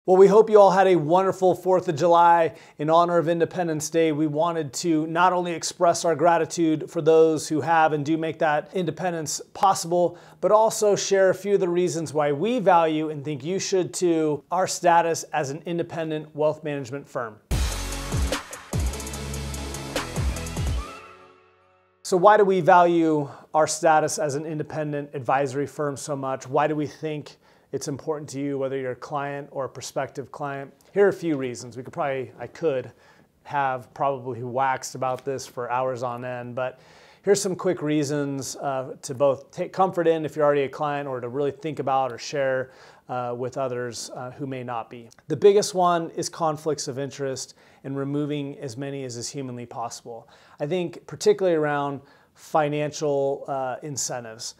Well, we hope you all had a wonderful 4th of July. In honor of Independence Day, we wanted to not only express our gratitude for those who have and do make that independence possible, but also share a few of the reasons why we value and think you should too, our status as an independent wealth management firm. So why do we value our status as an independent advisory firm so much? Why do we think it's important to you, whether you're a client or a prospective client? Here are a few reasons. I could have probably waxed about this for hours on end, but here's some quick reasons to both take comfort in if you're already a client, or to really think about or share with others who may not be. The biggest one is conflicts of interest and removing as many as is humanly possible. I think particularly around financial incentives.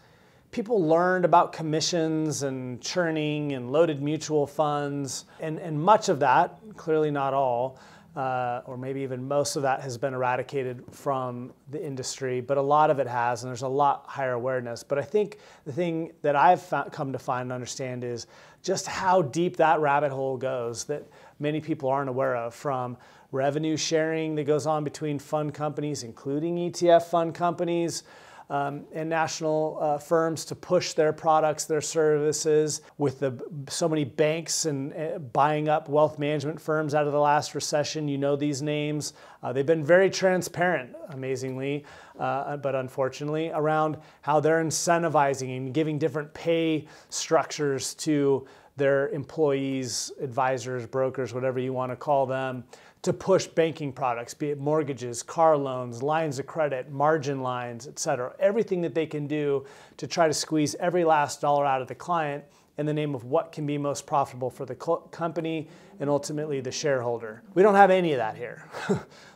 People learned about commissions and churning and loaded mutual funds, and much of that, clearly not all, or maybe even most of that has been eradicated from the industry, but a lot of it has, and there's a lot higher awareness. But I think the thing that I've come to find and understand is just how deep that rabbit hole goes that many people aren't aware of, from revenue sharing that goes on between fund companies, including ETF fund companies, and national firms to push their products, their services, with so many banks and buying up wealth management firms out of the last recession. You know these names. They've been very transparent, amazingly, but unfortunately, around how they're incentivizing and giving different pay structures to their employees, advisors, brokers, whatever you want to call them, to push banking products, be it mortgages, car loans, lines of credit, margin lines, et cetera. Everything that they can do to try to squeeze every last dollar out of the client in the name of what can be most profitable for the company and ultimately the shareholder. We don't have any of that here.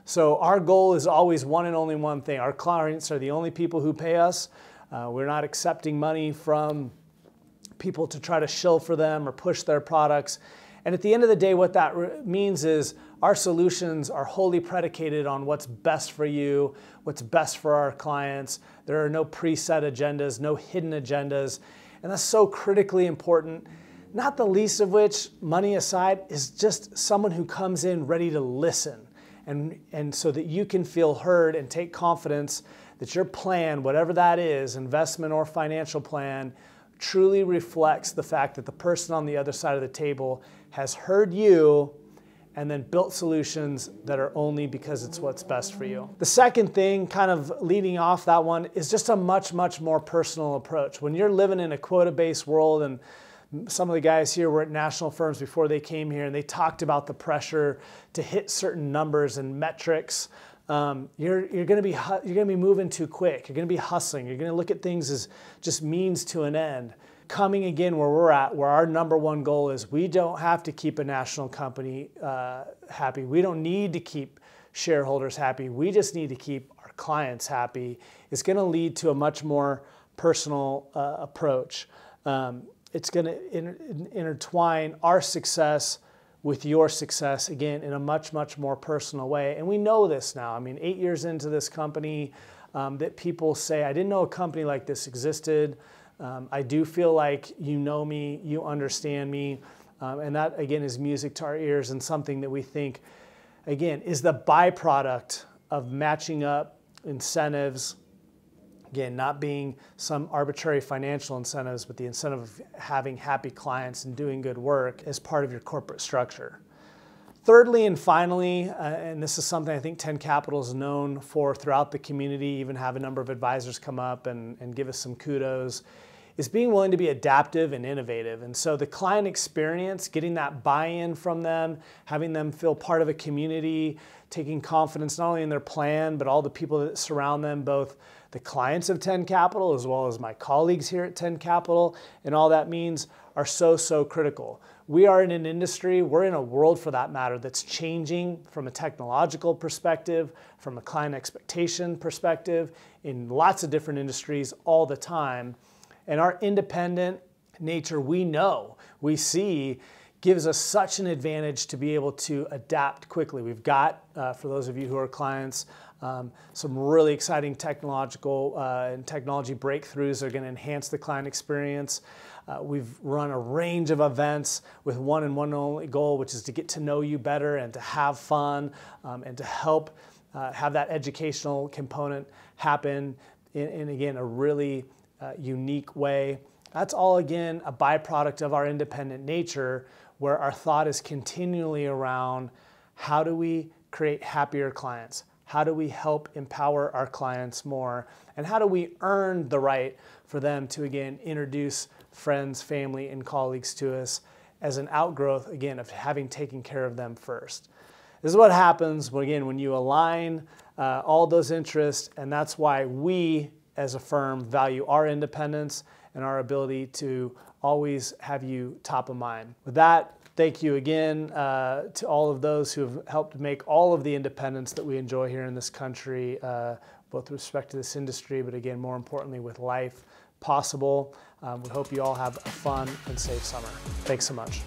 So our goal is always one and only one thing. Our clients are the only people who pay us. We're not accepting money from people to try to shill for them or push their products. And at the end of the day, what that means is our solutions are wholly predicated on what's best for you, what's best for our clients. There are no preset agendas, no hidden agendas. And that's so critically important, not the least of which, money aside, is just someone who comes in ready to listen. And so that you can feel heard and take confidence that your plan, whatever that is, investment or financial plan, truly reflects the fact that the person on the other side of the table has heard you and then built solutions that are only because it's what's best for you. The second thing, kind of leading off that one, is just a much, much more personal approach. When you're living in a quota-based world, and some of the guys here were at national firms before they came here, and they talked about the pressure to hit certain numbers and metrics. You're going to be moving too quick. You're going to be hustling. You're going to look at things as just means to an end. Coming again where we're at, where our number one goal is, we don't have to keep a national company happy. We don't need to keep shareholders happy. We just need to keep our clients happy. It's going to lead to a much more personal approach. It's going to intertwine our success with your success, again, in a much, much more personal way. And we know this now. I mean, 8 years into this company, that people say, I didn't know a company like this existed. I do feel like you know me, you understand me. And that, again, is music to our ears, and something that we think, again, is the byproduct of matching up incentives. Again, not being some arbitrary financial incentives, but the incentive of having happy clients and doing good work as part of your corporate structure. Thirdly and finally, and this is something I think 10 Capital is known for throughout the community, even have a number of advisors come up and give us some kudos, is being willing to be adaptive and innovative. And so the client experience, getting that buy-in from them, having them feel part of a community, taking confidence not only in their plan, but all the people that surround them, both the clients of 10 Capital as well as my colleagues here at 10 Capital, and all that means are so, so critical. We are in an industry, we're in a world for that matter, that's changing from a technological perspective, from a client expectation perspective, in lots of different industries all the time. And our independent nature, we know, we see, gives us such an advantage to be able to adapt quickly. We've got, for those of you who are clients, some really exciting technological and technology breakthroughs that are going to enhance the client experience. We've run a range of events with one and one only goal, which is to get to know you better and to have fun and to help have that educational component happen in again, a really unique way. That's all, again, a byproduct of our independent nature, where our thought is continually around how do we create happier clients? How do we help empower our clients more? And how do we earn the right for them to, again, introduce friends, family, and colleagues to us as an outgrowth, again, of having taken care of them first? This is what happens, when you align all those interests, and that's why we, as a firm, value our independence and our ability to always have you top of mind. With that, thank you again to all of those who have helped make all of the independence that we enjoy here in this country, both with respect to this industry, but again, more importantly, with life possible. We hope you all have a fun and safe summer. Thanks so much.